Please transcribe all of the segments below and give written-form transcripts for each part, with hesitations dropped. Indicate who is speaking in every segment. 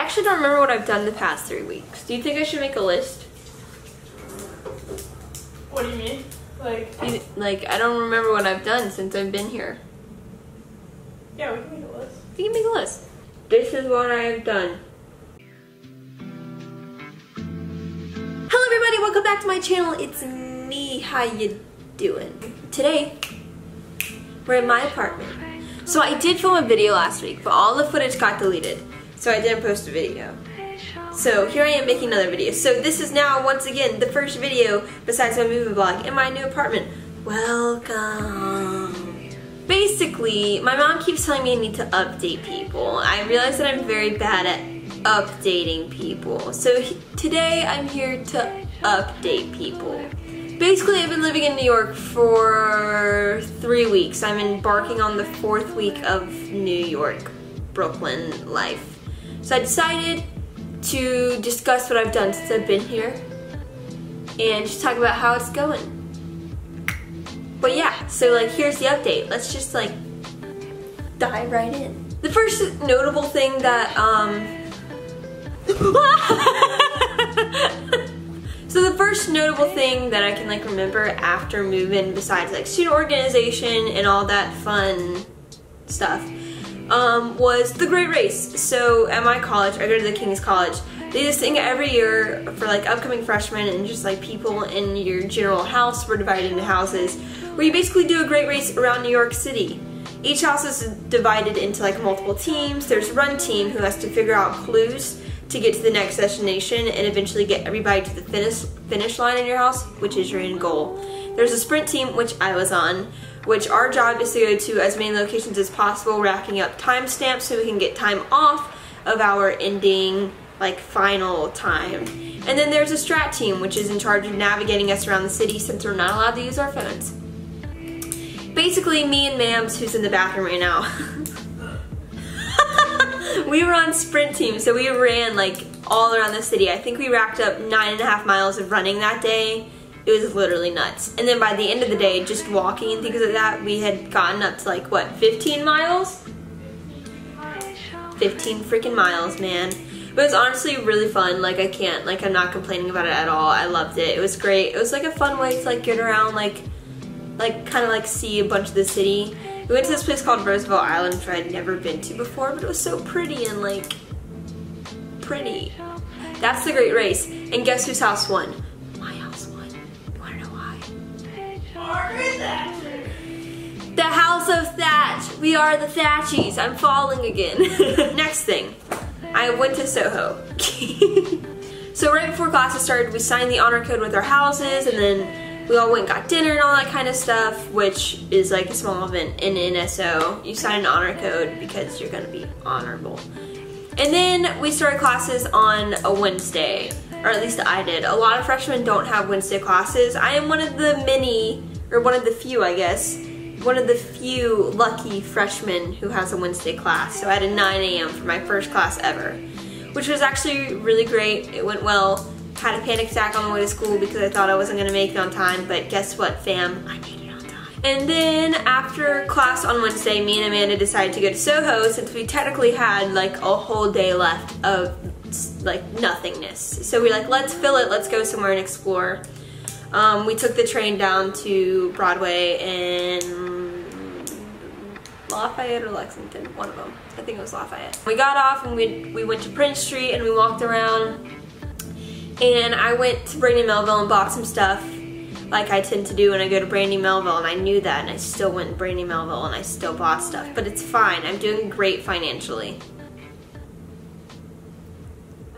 Speaker 1: actually don't remember what I've done the past 3 weeks. Do you think I should make a list?
Speaker 2: What do you mean?
Speaker 1: Like, I don't remember what I've done since I've been here.
Speaker 2: Yeah, we can make a list.
Speaker 1: We can make a list. This is what I have done. Hello everybody, welcome back to my channel. It's me. How you doing? Today, we're in my apartment. So I did film a video last week, but all the footage got deleted. So I didn't post a video. So here I am making another video. So this is now, once again, the first video besides my movie vlog in my new apartment. Welcome. Basically, my mom keeps telling me I need to update people. I realize that I'm very bad at updating people. So today I'm here to update people. Basically, I've been living in New York for 3 weeks. I'm embarking on the 4th week of New York, Brooklyn life. So I decided to discuss what I've done since I've been here and just talk about how it's going. But yeah, so like here's the update. Let's just like dive right in. The first notable thing that so the first notable thing that I can like remember after moving, besides like student organization and all that fun stuff, was the Great Race. So at my college, I go to the King's College, they do this thing every year for like upcoming freshmen and just like people in your general house. We're divided into houses where you basically do a great race around New York City. Each house is divided into like multiple teams. There's a run team who has to figure out clues to get to the next destination and eventually get everybody to the finish line in your house, which is your end goal. There's a sprint team, which I was on, which our job is to go to as many locations as possible, racking up timestamps so we can get time off of our ending, like, final time. And then there's a strat team, which is in charge of navigating us around the city since we're not allowed to use our phones. Basically, me and Mams, who's in the bathroom right now, we were on sprint team, so we ran like all around the city. I think we racked up 9.5 miles of running that day. It was literally nuts. And then by the end of the day, just walking and things like that, we had gotten up to like, what, 15 miles? 15 freaking miles, man. But it was honestly really fun. Like, I'm not complaining about it at all. I loved it. It was great. It was like a fun way to like get around, like kind of like see a bunch of the city. We went to this place called Roosevelt Island, which I'd never been to before, but it was so pretty and like, pretty. That's the Great Race. And guess whose house won? My house won. You wanna know why? The House of Thatch. We are the Thatchies. I'm falling again. Next thing, I went to Soho. So right before classes started, we signed the honor code with our houses, and then we all went and got dinner and all that kind of stuff, which is like a small event in NSO. You sign an honor code because you're gonna be honorable. And then we started classes on a Wednesday, or at least I did. A lot of freshmen don't have Wednesday classes. I am one of the one of the few, I guess, one of the few lucky freshmen who has a Wednesday class. So I had a 9 a.m. for my first class ever, which was actually really great. It went well. Had a panic attack on the way to school because I thought I wasn't gonna make it on time, but guess what, fam? I made it on time. And then after class on Wednesday, me and Amanda decided to go to Soho since we technically had like a whole day left of like nothingness. So we're like, let's fill it, let's go somewhere and explore. We took the train down to Broadway and Lafayette or Lexington, one of them. I think it was Lafayette. We got off and we went to Prince Street and we walked around. And I went to Brandy Melville and bought some stuff like I tend to do when I go to Brandy Melville, and I knew that, and I still went to Brandy Melville and I still bought stuff, but it's fine. I'm doing great financially.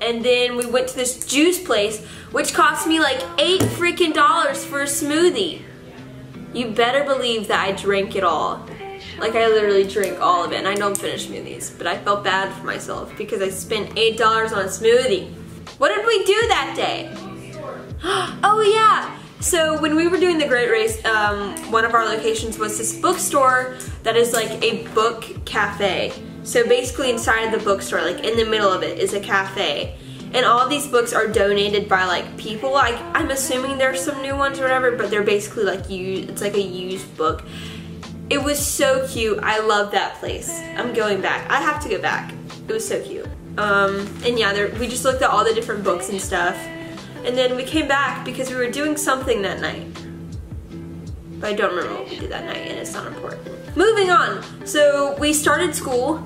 Speaker 1: And then we went to this juice place, which cost me like $8 freaking for a smoothie. You better believe that I drank it all. Like, I literally drank all of it, and I don't finish smoothies, but I felt bad for myself because I spent $8 on a smoothie. What did we do that day? Oh yeah! So when we were doing the Great Race, one of our locations was this bookstore that is like a book cafe. So basically inside of the bookstore, like in the middle of it, is a cafe. And all these books are donated by like people. Like, I'm assuming there's some new ones or whatever, but they're basically like used, it's like a used book. It was so cute. I love that place. I'm going back. I have to go back. It was so cute. And yeah, we just looked at all the different books and stuff. And then we came back because we were doing something that night. But I don't remember what we did that night, and it's not important. Moving on. So we started school.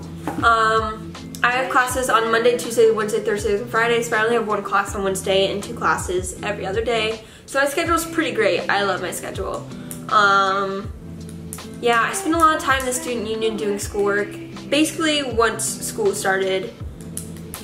Speaker 1: I have classes on Monday, Tuesday, Wednesday, Thursdays, and Fridays, but I only have 1 class on Wednesday and 2 classes every other day. So my schedule's pretty great. I love my schedule. Yeah, I spend a lot of time in the student union doing schoolwork. Basically, once school started,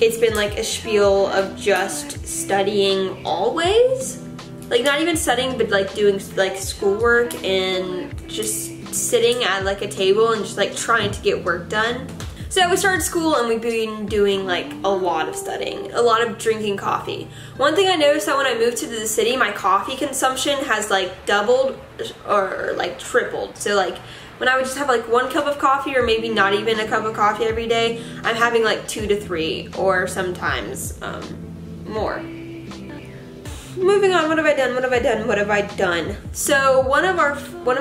Speaker 1: it's been like a spiel of just studying always. Like not even studying, but like doing like schoolwork and just sitting at like a table and just like trying to get work done. So we started school and we've been doing like a lot of studying, a lot of drinking coffee. One thing I noticed that when I moved to the city, my coffee consumption has like doubled or like tripled. So like when I would just have like 1 cup of coffee or maybe not even a cup of coffee every day, I'm having like 2 to 3 or sometimes more. Moving on, what have I done, what have I done, what have I done? So one of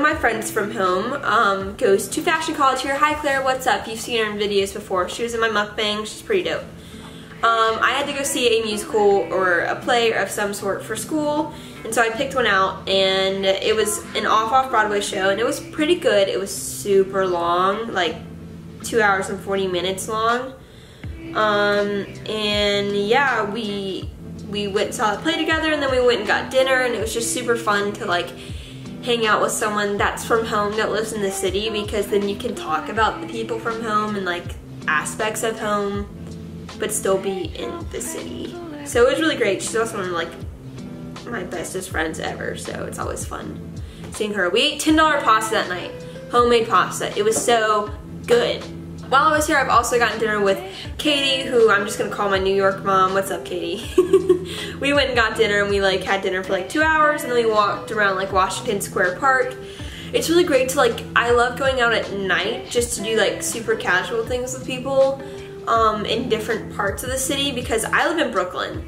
Speaker 1: my friends from home goes to fashion college here. Hi Claire, what's up? You've seen her in videos before. She was in my mukbang, she's pretty dope. I had to go see a musical or a play of some sort for school, and so I picked one out, and it was an off-Broadway show, and it was pretty good. It was super long, like 2 hours and 40 minutes long. And yeah, we went and saw the play together, and then we went and got dinner, and it was just super fun to like hang out with someone that's from home that lives in the city, because then you can talk about the people from home and like aspects of home, but still be in the city. So it was really great. She's also one of like my bestest friends ever, so it's always fun seeing her. We ate $10 pasta that night, homemade pasta. It was so good. While I was here, I've also gotten dinner with Katie, who I'm just gonna call my New York mom. What's up, Katie? We went and got dinner, and we like had dinner for like 2 hours, and then we walked around like Washington Square Park. It's really great to like, I love going out at night just to do like super casual things with people in different parts of the city, because I live in Brooklyn,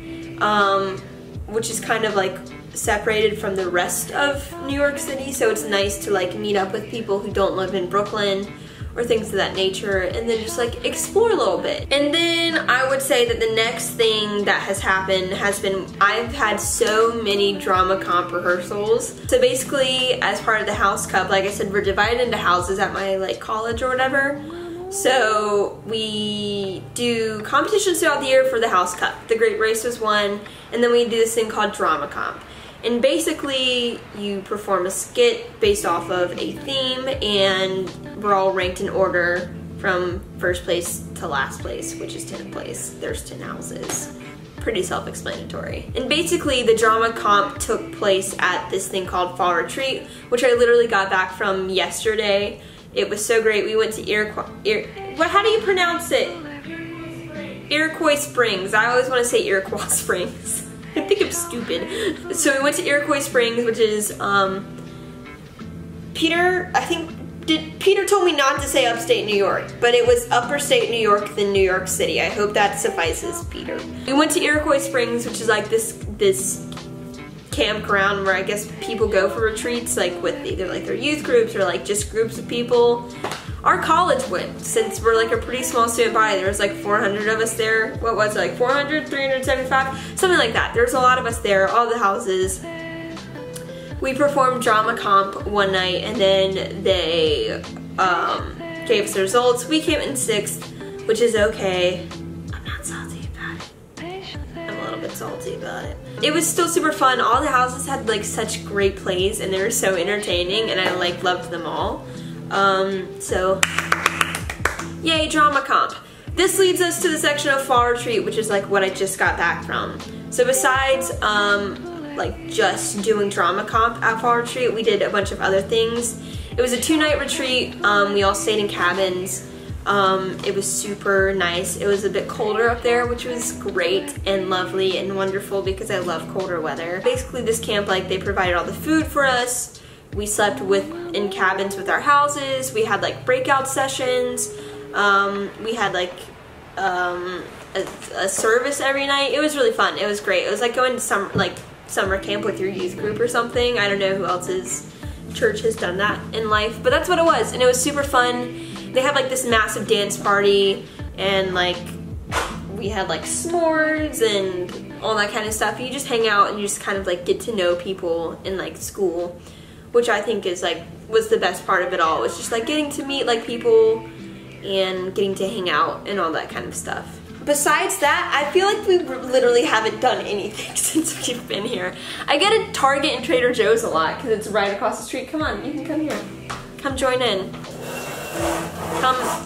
Speaker 1: which is kind of like separated from the rest of New York City, so it's nice to like meet up with people who don't live in Brooklyn or things of that nature, and then just like explore a little bit. And then I would say that the next thing that has happened has been, I've had so many drama comp rehearsals. So basically, as part of the House Cup, like I said, we're divided into houses at my like college or whatever. So we do competitions throughout the year for the House Cup. The Great Race was one, and then we do this thing called Drama Comp. And basically, you perform a skit based off of a theme, and we're all ranked in order from first place to last place, which is 10th place. There's 10 houses. Pretty self-explanatory. And basically, the drama comp took place at this thing called Fall Retreat, which I literally got back from yesterday. It was so great. We went to how do you pronounce it? Iroquois Springs. I always want to say Iroquois Springs. I think I'm stupid. So we went to Iroquois Springs, which is, Peter told me not to say upstate New York, but it was upper state New York than New York City. I hope that suffices, Peter. We went to Iroquois Springs, which is like this campground where I guess people go for retreats, like with either like their youth groups or like just groups of people. Our college went, since we're like a pretty small student body. There was like 400 of us there. What was it, like 400, 375? Something like that. There's a lot of us there, all the houses. We performed drama comp one night, and then they gave us the results. We came in 6th, which is okay. I'm not salty about it. I'm a little bit salty about it. It was still super fun. All the houses had like such great plays, and they were so entertaining, and I like loved them all. So yay, drama comp. This leads us to the section of Fall Retreat, which is like what I just got back from. So besides like just doing drama comp at Fall Retreat, we did a bunch of other things. It was a 2-night retreat. We all stayed in cabins. It was super nice. It was a bit colder up there, which was great and lovely and wonderful because I love colder weather. Basically, this camp, like, they provided all the food for us. We slept in cabins with our houses. We had like breakout sessions. We had like a service every night. It was really fun. It was great. It was like going to summer camp with your youth group or something. I don't know who else's church has done that in life, but that's what it was, and it was super fun. They had like this massive dance party, and like we had like s'mores and all that kind of stuff. You just hang out and you just kind of like get to know people in like school, which I think is like was the best part of it all. Was just like getting to meet like people and getting to hang out and all that kind of stuff. Besides that, I feel like we literally haven't done anything since we've been here. I get a Target and Trader Joe's a lot because it's right across the street. Come on, you can come here. Come join in.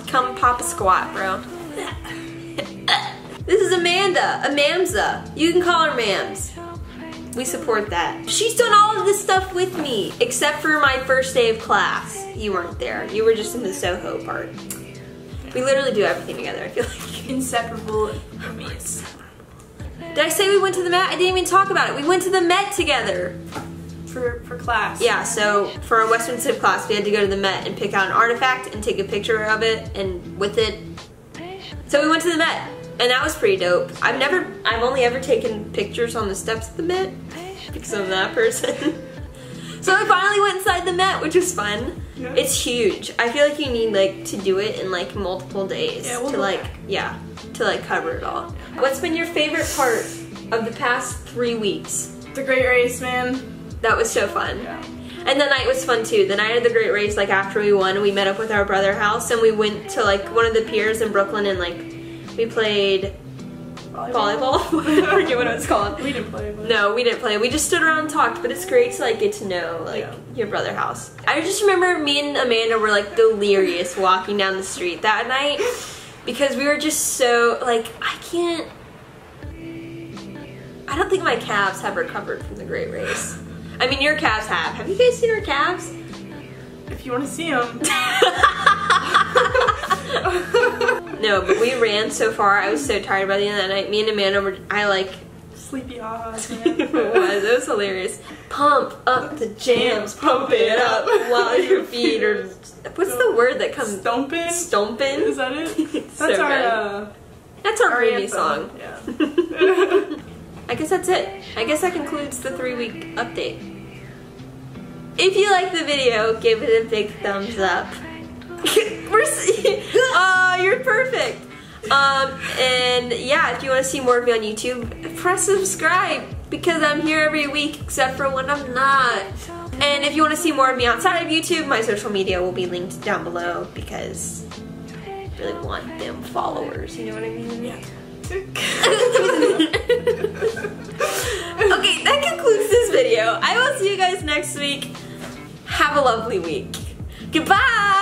Speaker 1: Come pop a squat, bro. This is Amanda, Amamza. You can call her Mams. We support that. She's done all of this stuff with me, except for my first day of class. You weren't there. You were just in the Soho part. We literally do everything together, I feel like.
Speaker 2: Inseparable roommates.
Speaker 1: Did I say we went to the Met? I didn't even talk about it. We went to the Met together.
Speaker 2: For class.
Speaker 1: Yeah, so for our Western Civ class, we had to go to the Met and pick out an artifact and take a picture of it and with it. So we went to the Met, and that was pretty dope. I've only ever taken pictures on the steps of the Met because I'm that person. So I finally went inside the Met, which was fun. Yeah. It's huge. I feel like you need like to do it in like multiple days to cover it all. What's been your favorite part of the past 3 weeks?
Speaker 2: The Great Race, man.
Speaker 1: That was so fun.
Speaker 2: Yeah.
Speaker 1: And the night was fun too. The night of the Great Race, like after we won, we met up with our brother house and we went to like one of the piers in Brooklyn and like we played volleyball. I forget what it was called.
Speaker 2: We didn't play. But...
Speaker 1: No, we didn't play. We just stood around and talked, but it's great to like get to know like your brother house. I just remember me and Amanda were like delirious walking down the street that night because we were just so like I don't think my calves have recovered from the Great Race. I mean, your calves have. Have you guys seen our calves?
Speaker 2: If you want to see them.
Speaker 1: No, but we ran so far. I was so tired by the end of that night. Me and Amanda were,
Speaker 2: sleepy ahas, man.
Speaker 1: It was hilarious. Pump up the jams, pump it up while your feet are, what's the word that comes?
Speaker 2: Stompin'?
Speaker 1: Stompin'?
Speaker 2: Is that it?
Speaker 1: That's that's our previous song.
Speaker 2: Yeah.
Speaker 1: I guess that's it. I guess that concludes the 3-week update. If you liked the video, give it a big thumbs up. Oh, you're perfect. And yeah, if you want to see more of me on YouTube, press subscribe because I'm here every week except for when I'm not. And if you want to see more of me outside of YouTube, my social media will be linked down below because I really want them followers, you know what I mean?
Speaker 2: Yeah.
Speaker 1: Okay, that concludes this video. I will see you guys next week. Have a lovely week. Goodbye!